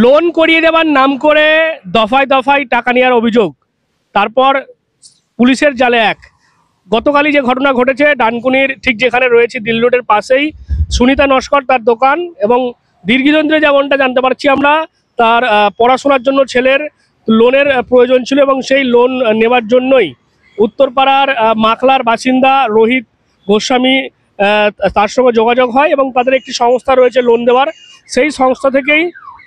Loan করিয়ে দেওয়ার নাম করে দফায় দফায় টাকা নেওয়ার অভিযোগ, তারপর পুলিশের জালে এক। গতকালই যে ঘটনা ঘটেছে ডানকুনির ঠিক যেখানে রয়েছে দিল রোডের পাশেই সুনিতা নস্কর তার দোকান, এবং দীর্ঘদিন ধরে যেমনটা জানতে পারছি আমরা, তার পড়াশোনার জন্য ছেলের লোনের প্রয়োজন ছিল, এবং সেই লোন নেওয়ার জন্যই উত্তরপাড়ার মাখলার বাসিন্দা রোহিত গোস্বামী তার সঙ্গে যোগাযোগ হয়, এবং তাদের একটি সংস্থা রয়েছে লোন দেওয়ার। সেই সংস্থা থেকেই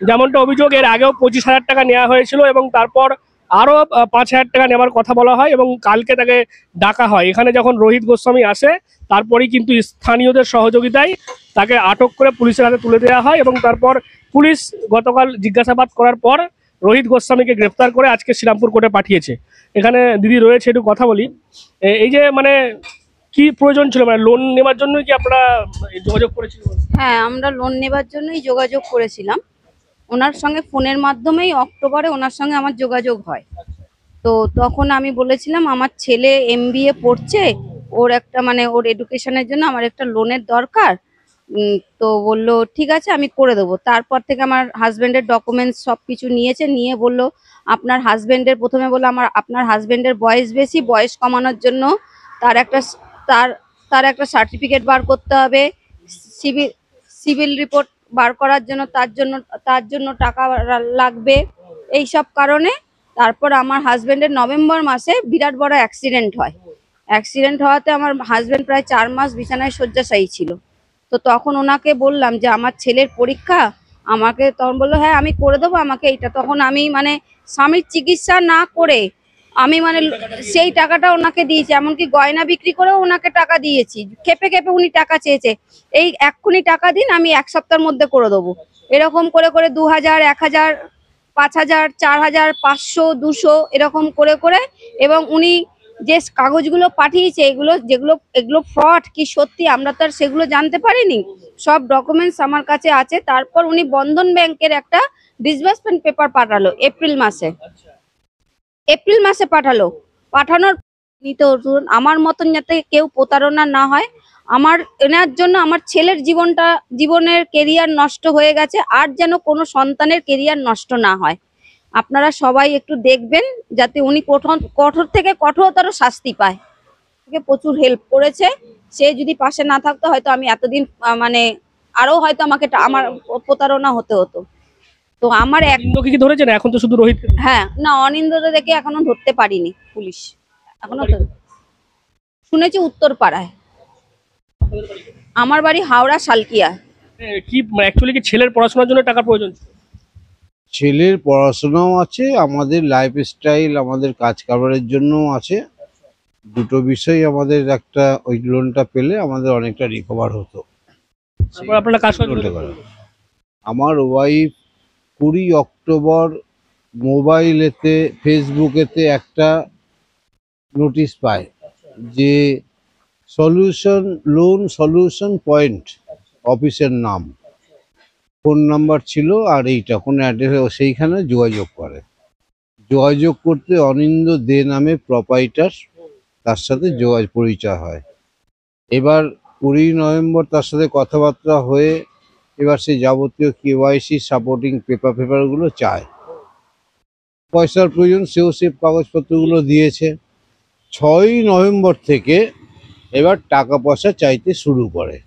যেমনটা অভিযোগ, এর আগেও 25,000 টাকা নেওয়া হয়েছিল, এবং তারপর আরও 5,000 টাকা নেওয়ার কথা বলা হয়, এবং কালকে তাকে ডাকা হয়। এখানে যখন রোহিত গোস্বামী আসে, তারপরেই কিন্তু স্থানীয়দের সহযোগিতায় তাকে আটক করে পুলিশের হাতে তুলে দেওয়া হয়, এবং তারপর পুলিশ গতকাল জিজ্ঞাসাবাদ করার পর রোহিত গোস্বামীকে গ্রেপ্তার করে আজকে শ্রীরামপুর কোর্টে পাঠিয়েছে। এখানে দিদি রয়েছে, একটু কথা বলি। এই যে মানে কি প্রয়োজন ছিল, মানে লোন নেওয়ার জন্য কি আপনারা যোগাযোগ করেছিলেন? হ্যাঁ, আমরা লোন নেবার জন্যই যোগাযোগ করেছিলাম। ওনার সঙ্গে ফোনের মাধ্যমেই অক্টোবরে ওনার সঙ্গে আমার যোগাযোগ হয়। তো তখন আমি বলেছিলাম আমার ছেলে MBA পড়ছে, ওর একটা মানে ওর এডুকেশনের জন্য আমার একটা লোনের দরকার। তো বললো ঠিক আছে আমি করে দেবো। তারপর থেকে আমার হাজবেন্ডের ডকুমেন্টস সব কিছু নিয়েছে, নিয়ে বললো আপনার হাজবেন্ডের, প্রথমে বললো আপনার হাজবেন্ডের বয়স বেশি, বয়স কমানোর জন্য তার একটা তার তার একটা সার্টিফিকেট বার করতে হবে, সিভিল রিপোর্ট বার করার জন্য তার জন্য টাকা লাগবে, এই সব কারণে। তারপর আমার হাজবেন্ডের নভেম্বর মাসে বিরাট বড় অ্যাক্সিডেন্ট হয়। অ্যাক্সিডেন্ট হওয়াতে আমার হাজবেন্ড প্রায় 4 মাস বিছানায় শয্যাশায়ী ছিল। তো তখন ওনাকে বললাম যে আমার ছেলের পরীক্ষা, আমাকে তখন বললো হ্যাঁ আমি করে দেবো আমাকে এইটা। তখন আমি মানে স্বামীর চিকিৎসা না করে আমি মানে সেই টাকাটা ওনাকে দিয়েছি, এমনকি গয়না বিক্রি করেও ওনাকে টাকা দিয়েছি। খেপে খেপে উনি টাকা চেয়েছে, এই এক্ষুনি টাকা দিন আমি 1 সপ্তাহের মধ্যে করে দেবো। এরকম করে করে 2000, 1000, 5000, 4000, 500, 200 এরকম করে করে, এবং উনি যে কাগজগুলো পাঠিয়েছে এগুলো ফ্রড কি সত্যি আমরা তো আর সেগুলো জানতে পারিনি। সব ডকুমেন্টস আমার কাছে আছে। তারপর উনি বন্ধন ব্যাংকের একটা ডিসবার্সমেন্ট পেপার পাঠালো এপ্রিল মাসে পাঠানোর নিতে আমার মতন যাতে কেউ প্রতারণা না হয়। এনার জন্য আমার ছেলের জীবনের কেরিয়ার নষ্ট হয়ে গেছে, আর যেন কোনো সন্তানের কেরিয়ার নষ্ট না হয়। আপনারা সবাই একটু দেখবেন যাতে উনি কঠোর থেকে কঠোরতর শাস্তি পায়। প্রচুর হেল্প করেছে, সে যদি পাশে না থাকতো হয়তো আমি এতদিন মানে আরো হয়তো আমাকে আমার প্রতারণা হতে হতো। তো আমার কি ধরেছেন এখন তো শুধু রোহিত? হ্যাঁ, না অনিন্দকে দেখে এখনো ধরতে পারিনি পুলিশ, এখনো শুনেছি উত্তরপাড়ায়। আমার বাড়ি হাওড়া শালকিয়া। কি অ্যাকচুয়ালি কি ছেলের পড়াশোনার জন্য টাকা প্রয়োজন? ছেলের পড়াশোনাও আছে, আমাদের লাইফস্টাইল, আমাদের কাজ কারবারের জন্যও আছে। দুটো বিষয় আমাদের একটা ওই লোনটা পেলে আমাদের অনেকটা রিকভার হতো। আপনারা কাজ আমার ওয়াইফ 20 অক্টোবর মোবাইলেতে ফেসবুকেতে একটা নোটিশ পায় যে লোন সলিউশন পয়েন্ট অফিসের নাম, ফোন নাম্বার ছিল আর এইটা কোনো অ্যাড্রেস, সেইখানে যোগাযোগ করতে অনিন্দ দে নামে প্রপাইটার, তার সাথে পরিচয় হয়। এবার 20 নভেম্বর তার সাথে কথাবার্তা হয়ে এবার সে যাবতীয় KYC সাপোর্টিং পেপারগুলো চায়। পয়সার প্রয়োজন, সেও সে কাগজপত্রগুলো দিয়েছে। 6 নভেম্বর থেকে এবার টাকা পয়সা চাইতে শুরু করে।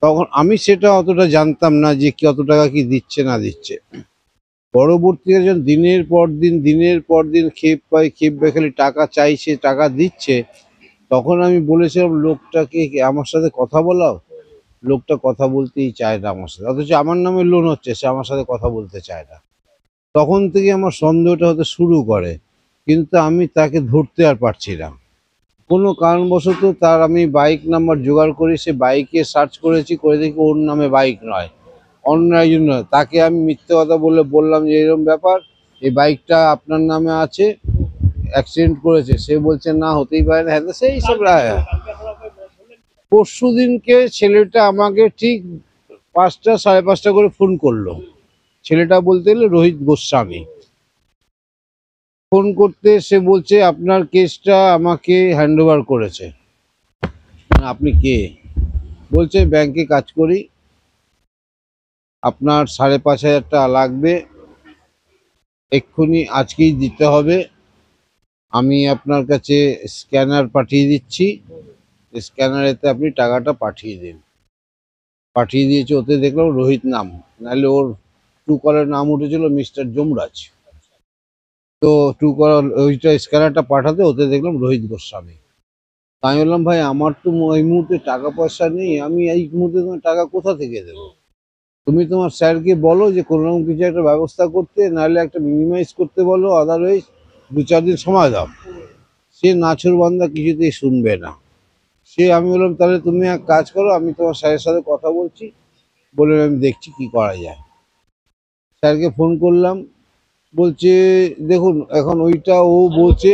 তখন আমি সেটা অতটা জানতাম না যে কত টাকা কি দিচ্ছে না দিচ্ছে। পরবর্তীতে যখন দিনের পর দিন খেপ খালি টাকা চাইছে, টাকা দিচ্ছে, তখন আমি বলেছিলাম লোকটাকে আমার সাথে কথা বলাও। লোকটা কথা বলতেই চায় না আমার সাথে, অথচ আমার নামে লোন হচ্ছে, সে আমার সাথে কথা বলতে চায় না। তখন থেকে আমার সন্দেহটা হতে শুরু করে, কিন্তু আমি তাকে ধরতে আর পারছি না। কোনো কারণবশত তার আমি বাইক নাম্বার জোগাড় করি, সে বাইকে সার্চ করেছি, করে দেখি ওর নামে বাইক নয়, অন্য একজন নয়। তাকে আমি মিথ্যে কথা বললাম যে এরকম ব্যাপার, এই বাইকটা আপনার নামে আছে, অ্যাক্সিডেন্ট করেছে। সে বলছে না, হতেই পারে না, হ্যাঁ সেই সব। পরশু দিনকে ছেলেটা আমাকে ঠিক 5টা 5:30 করে ফোন করলো। ছেলেটা বলতে গেলে রোহিত গোস্বামী। ফোন করতে সে বলছে আপনার কেসটা আমাকে হ্যান্ডওভার করেছে। আপনি কে? বলছে ব্যাংকে কাজ করি, আপনার 5,500 টাকা লাগবে, এক্ষুনি আজকেই দিতে হবে। আমি আপনার কাছে স্ক্যানার পাঠিয়ে দিচ্ছি, স্ক্যানারেতে আপনি টাকাটা পাঠিয়ে দিন। পাঠিয়ে দিয়েছে, ওতে দেখলাম রোহিত নাম, নাহলে ওর ট্রু কলার নাম উঠেছিল মিস্টার যমরাজ। তো ট্রু কলার ওইটা স্ক্যানারটা পাঠাতে, ওতে দেখলাম রোহিত গোস্বামী। আমি বললাম ভাই আমার তো এই মুহূর্তে টাকা পয়সা নেই, আমি এই মুহূর্তে তোমার টাকা কোথা থেকে দেবো? তুমি তোমার স্যারকে বলো যে কোনো রকম কিছু একটা ব্যবস্থা করতে, নাহলে একটা মিনিমাইজ করতে বলো, আদারওয়াইজ 2-4 দিন সময় দাও। সে নাছোড়বান্দা কিছুতেই শুনবে না। আমি বললাম তাহলে তুমি এক কাজ করো, আমি তোমার স্যারের সাথে কথা বলছি, বলে আমি দেখছি কি করা যায়। স্যারকে ফোন করলাম, বলছে দেখুন এখন ওইটা ও বলছে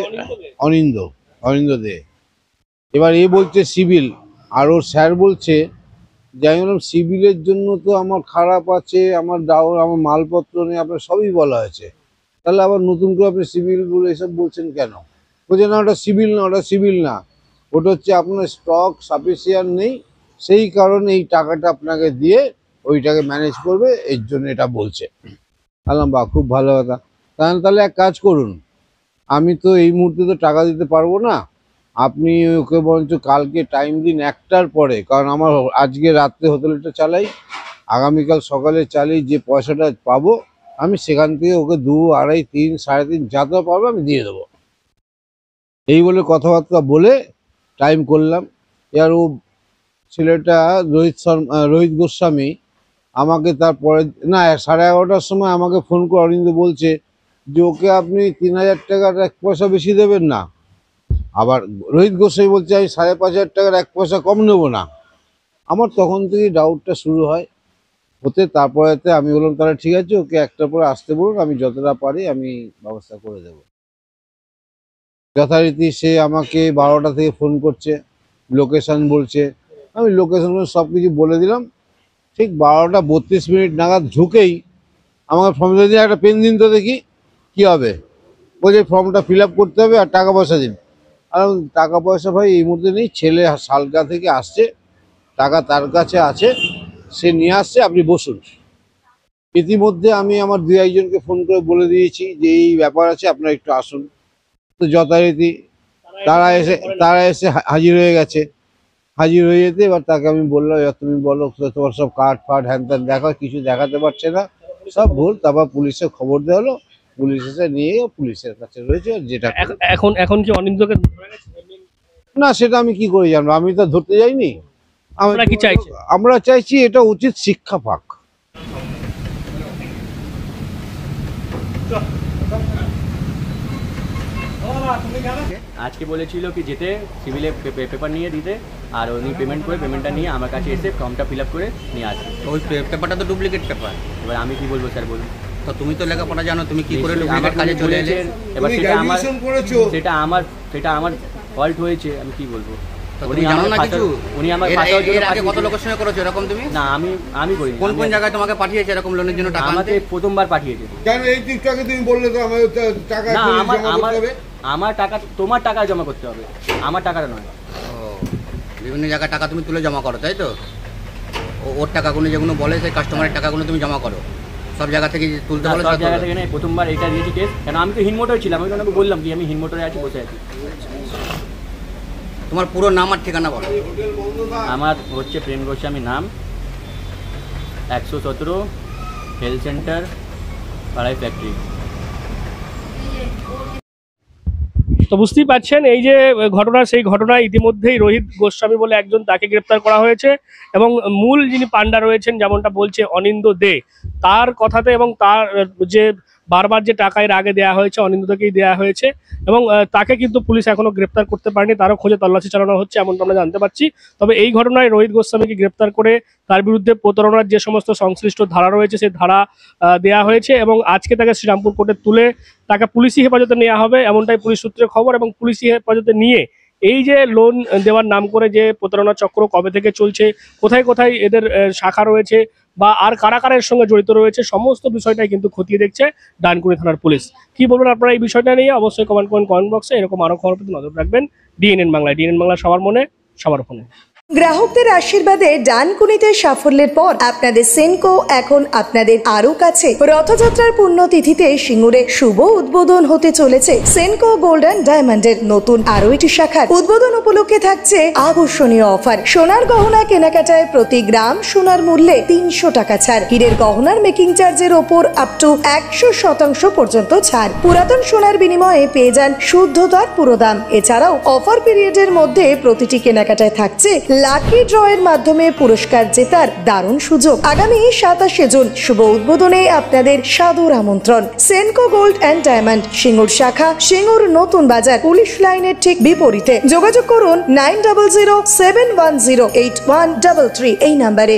অনিন্দ অনিন্দ দে। এবার এ বলছে সিভিল, আর ওর স্যার বলছে যে আমি বললাম সিভিলের জন্য তো আমার খারাপ আছে, আমার আমার মালপত্র নেই, আপনার সবই বলা হয়েছে, তাহলে আবার নতুন করে আপনি সিভিল বলে এসব বলছেন কেন? বলছে না ওটা সিভিল না, ওটা সিভিল না, ওটা হচ্ছে আপনার স্টক সাফিসিয়েন্ট নেই, সেই কারণে এই টাকাটা আপনাকে দিয়ে ওইটাকে ম্যানেজ করবে, এর জন্য এটা বলছে। বললাম বাহ, খুব ভালো কথা। তাহলে এক কাজ করুন, আমি তো এই মুহূর্তে তো টাকা দিতে পারবো না, আপনি ওকে বরঞ্চ কালকে টাইম দিন 1টার পরে, কারণ আমার আজকে রাত্রে হোটেলটা চালাই, আগামীকাল সকালে চালিয়ে যে পয়সাটা পাবো আমি সেখান থেকে ওকে 2, 2.5, 3, 3.5 যা পারবো আমি দিয়ে দেবো। এই বলে কথাবার্তা বলে টাইম করলাম। এবার ও ছেলেটা রোহিত গোস্বামী আমাকে তারপরে না 11:30টার সময় আমাকে ফোন করে অরিন্দ বলছে যে ওকে আপনি 3,000 টাকার 1 পয়সা বেশি দেবেন না। আবার রোহিত গোস্বামী বলছে আমি 5,500 টাকার 1 পয়সা কম নেবো না। আমার তখন থেকেই ডাউটটা শুরু হয় হতে। তারপরেতে আমি বললাম তাহলে ঠিক আছে, ওকে 1টার পরে আসতে বলুন, আমি যতটা পারি আমি ব্যবস্থা করে দেবো। যথারীতি সে আমাকে 12টা থেকে ফোন করছে, লোকেশন বলছে, আমি লোকেশন সব কিছু বলে দিলাম। ঠিক 12টা 32 মিনিট নাগাদ ঢুকেই আমাকে ফর্ম দিয়ে একটা পেন দিন তো দেখি কি হবে। বলছে ফর্মটা ফিল আপ করতে হবে আর টাকা পয়সা দিন। আর টাকা পয়সা ভাই এই মুহূর্তে নেই, ছেলে সালকা থেকে আসছে, টাকা তার কাছে আছে, সে নিয়ে আসছে, আপনি বসুন। ইতিমধ্যে আমি আমার 2-1 জনকে ফোন করে বলে দিয়েছি যে এই ব্যাপার আছে, আপনারা একটু আসুন। তো যথারীতি তারা এসে হাজির হয়ে গেছে। হাজির হয়ে যেতে এবার তাকে আমি বললাম এবার তুমি বলো তোমার সব কার্ড ফার্ড হ্যান ত্যান দেখা, কিছু দেখাতে পারছে না, সব ভুল। তারপর পুলিশে খবর দেওয়া হলো, পুলিশ এসে নিয়ে পুলিশের কাছে রয়েছে, যেটা এখন এখন কি অনিন্দকে ধরে গেছে? না সেটা আমি কি করে জানবো, আমি তো ধরতে যাইনি। আপনারা কি চাইছেন? আমরা চাইছি এটা উচিত শিক্ষা পাক। আজকে বলেছিল কি যেতে সিভিলে পেপার নিয়ে দিতে, আর উনি পেমেন্ট করে পেমেন্টটা নিয়ে আমার কাছে এসে ফর্মটা ফিল আপ করে নিয়ে আসবে। ওই পেপারটা তো ডুপ্লিকেট পেপার। এবার আমি কি বলবো স্যার বলুন? তো তুমি তো লেখাপড়া জানো, তুমি কি করে ডুপ্লিকেট কাজে চলে এলে? এবার সেটা আমার ফল্ট হয়েছে, আমি কি বলবো? তো তুমি জানো না কিছু? উনি আমার এর আগে কত লোকের সঙ্গে করেছো এরকম তুমি? না আমি করিনি। কোন জায়গায় তোমাকে পাঠিয়েছে এরকম লোনের জন্য টাকা? আমাকে প্রথমবার পাঠিয়েছে। কেন এই দিকটাকে তুমি বললে তো আমার টাকা না জমা করতে হবে? আমার টাকা তোমার টাকা জমা করতে হবে, আমার টাকাটা নয়। ও, বিভিন্ন জায়গায় টাকা তুমি তুলে জমা করো তাই তো? ওর টাকাগুলো যেগুলো বলে সেই কাস্টমারের টাকাগুলো তুমি জমা করো, সব জায়গা থেকে তুলতে বলে? সব জায়গা থেকে নেই, প্রথমবার এটা দিয়েছি কেস। কেন আমি তো হিনমোটরে ছিলাম, আমি ওনাকে বললাম কি আমি হিনমোটরে আছি, বসে আছি। তোমার পুরো নাম আর ঠিকানা বলো। আমার হচ্ছে প্রেম গোস্বামী নাম, 117 হেলথ সেন্টার, পাড়াই ফ্যাক্টরি। তো বুঝতেই পারছেন এই যে ঘটনা, সেই ঘটনায় ইতিমধ্যেই রোহিত গোস্বামী বলে একজন, তাকে গ্রেপ্তার করা হয়েছে। এবং মূল যিনি পান্ডা রয়েছেন, যেমনটা বলছে অনিন্দ দে, তার কথাতে এবং তার যে বারবার যে টাকা এর আগে দেওয়া হয়েছে অনিন্দকেই দেওয়া হয়েছে, এবং তাকে কিন্তু পুলিশ এখনো গ্রেপ্তার করতে পারেনি, তারও খোঁজে তল্লাশি চালানো হচ্ছে এমনটা আমরা জানতে পারছি। তবে এই ঘটনায় রোহিত গোস্বামীকে গ্রেপ্তার করে তার বিরুদ্ধে প্রতারণার যে সমস্ত সংশ্লিষ্ট ধারা রয়েছে সেই ধারা দেওয়া হয়েছে, এবং আজকে তাকে শ্রীরামপুর কোর্টে তুলে তাকে পুলিশি হেফাজতে নেওয়া হবে, এমনটাই পুলিশ সূত্রে খবর। এবং পুলিশি হেফাজতে নিয়ে এই যে লোন দেওয়ার নাম করে যে প্রতারণা চক্র কবে থেকে চলছে, কোথায় কোথায় এদের শাখা রয়েছে, বা আর কারা কারা এর সঙ্গে জড়িত রয়েছে, সমস্ত বিষয়টাই কিন্তু খতিয়ে দেখছে ডানকুনি থানার পুলিশ। কি বলবেন আপনারা এই বিষয়টা নিয়ে? অবশ্যই কমেন্ট করুন কমেন্ট বক্সে। এরকম আরো খবর পেতে নজর রাখবেন ডিএনএন বাংলায়। ডিএনএন বাংলা সবার মনে, সবার ফোনে। গ্রাহকদের আশীর্বাদে ডানকুনিতে সাফল্যের পর আপনাদের সেনকো এখন আপনাদের আরো কাছে। রথযাত্রার পুণ্যতিথিতে সিঙ্গুরে শুভ উদ্বোধন হতে চলেছে সেনকো গোল্ড অ্যান্ড ডায়মন্ডের নতুন আরো একটি শাখার। উদ্বোধন উপলক্ষে থাকছে আকর্ষণীয় অফার। সোনার গহনা কেনাকাটায় প্রতি গ্রাম সোনার মূল্যে 300 টাকা ছাড়। হীরের গহনার মেকিং চার্জের ওপর আপ টু 100% পর্যন্ত ছাড়। পুরাতন সোনার বিনিময়ে পেয়ে যান শুদ্ধতার পুরো দাম। এছাড়াও অফার পিরিয়ডের মধ্যে প্রতিটি কেনাকাটায় থাকছে লাকি ড্রয়ের মাধ্যমে পুরস্কার জেতার দারুণ সুযোগ। আগামী 27 জুন শুভ উদ্বোধনে আপনাদের সাদর আমন্ত্রণ। Senco gold and diamond Singur শাখা, সিঙ্গুর নতুন বাজার, পুলিশ লাইনের ঠিক বিপরীতে। যোগাযোগ করুন 9007108133 এই নাম্বারে।